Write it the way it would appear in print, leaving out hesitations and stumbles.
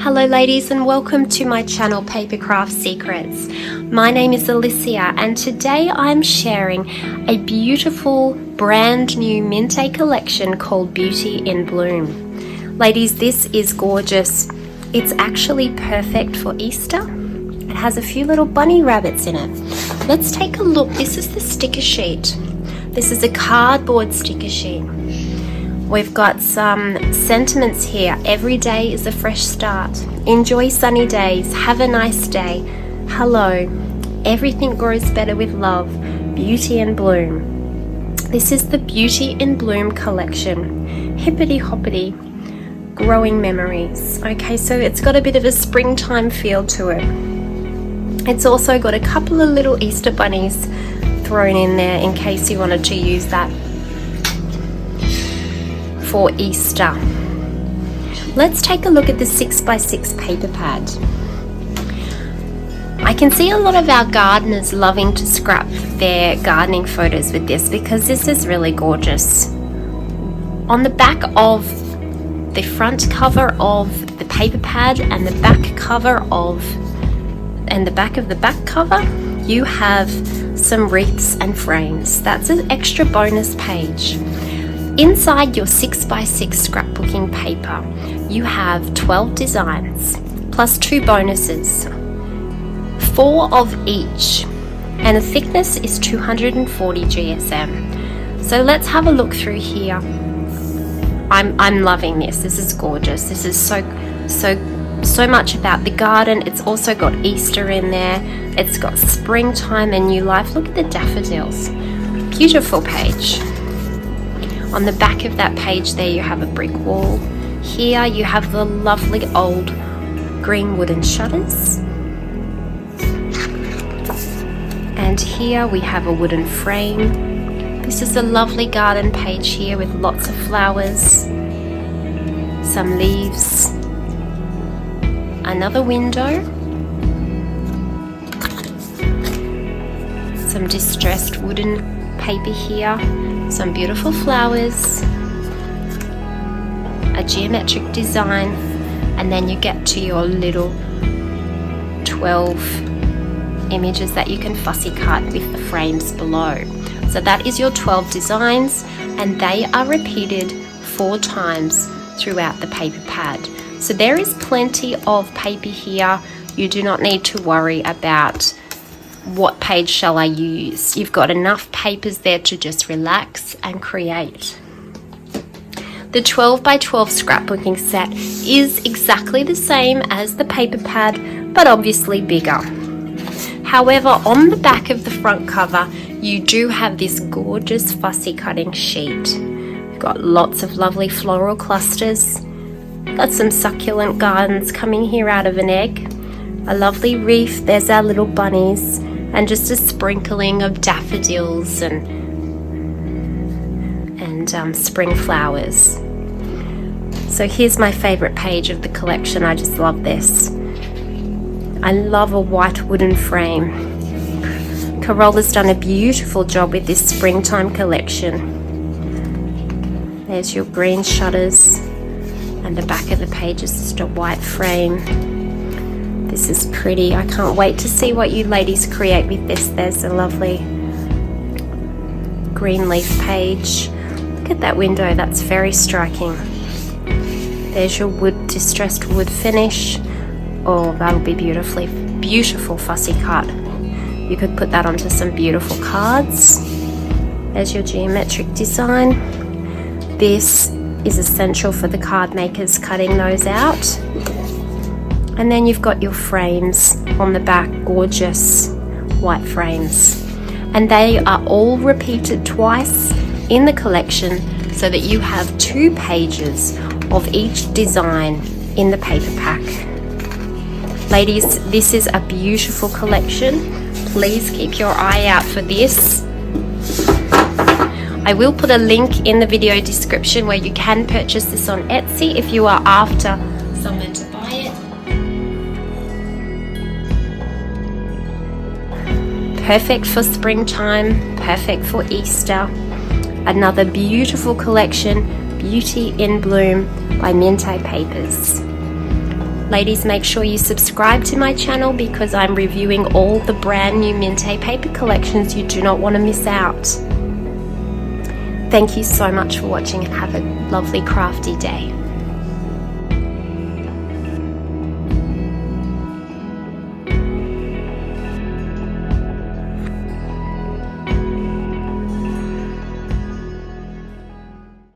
Hello ladies and welcome to my channel Papercraft Secrets. My name is Alicia and today I'm sharing a beautiful brand new Mintay collection called Beauty in Bloom. Ladies, this is gorgeous. It's actually perfect for Easter. It has a few little bunny rabbits in it. Let's take a look. This is the sticker sheet. This is a cardboard sticker sheet. We've got some sentiments here. Every day is a fresh start. Enjoy sunny days. Have a nice day. Hello. Everything grows better with love. Beauty in Bloom. This is the Beauty in Bloom collection. Hippity hoppity. Growing memories. Okay, so it's got a bit of a springtime feel to it. It's also got a couple of little Easter bunnies thrown in there in case you wanted to use that for Easter. Let's take a look at the 6x6 paper pad. I can see a lot of our gardeners loving to scrap their gardening photos with this because this is really gorgeous. On the back of the front cover of the paper pad and the back cover of the back of the back cover, you have some wreaths and frames. That's an extra bonus page. Inside your 6x6 scrapbooking paper, you have 12 designs plus 2 bonuses, 4 of each, and the thickness is 240 GSM. So let's have a look through here. I'm loving this. This is gorgeous. This is so much about the garden. It's also got Easter in there. It's got springtime and new life. Look at the daffodils. Beautiful page. On the back of that page there you have a brick wall. Here you have the lovely old green wooden shutters. And here we have a wooden frame. This is a lovely garden page here with lots of flowers, some leaves, another window, some distressed wooden paper here, some beautiful flowers, a geometric design, and then you get to your little 12 images that you can fussy cut with the frames below. So that is your 12 designs, and they are repeated 4 times throughout the paper pad. So there is plenty of paper here. You do not need to worry about what page shall I use. You've got enough papers there to just relax and create. The 12x12 scrapbooking set is exactly the same as the paper pad, but obviously bigger. However, on the back of the front cover, you do have this gorgeous fussy cutting sheet. You've got lots of lovely floral clusters. Got some succulent gardens coming here out of an egg. A lovely wreath. There's our little bunnies. And just a sprinkling of daffodils and spring flowers. So here's my favorite page of the collection. I just love this. I love a white wooden frame. Carola's done a beautiful job with this springtime collection. There's your green shutters, and the back of the page is just a white frame. This is pretty. I can't wait to see what you ladies create with this. There's a lovely green leaf page. Look at that window. That's very striking. There's your distressed wood finish. Oh, that'll be beautiful fussy cut. You could put that onto some beautiful cards. There's your geometric design. This is essential for the card makers cutting those out. And then you've got your frames on the back, gorgeous white frames. And they are all repeated twice in the collection so that you have 2 pages of each design in the paper pack. Ladies, this is a beautiful collection. Please keep your eye out for this. I will put a link in the video description where you can purchase this on Etsy if you are after somewhere to buy it. Perfect for springtime, perfect for Easter. Another beautiful collection, Beauty in Bloom by Mintay Papers. Ladies, make sure you subscribe to my channel because I'm reviewing all the brand new Minte paper collections. You do not want to miss out. Thank you so much for watching and have a lovely crafty day.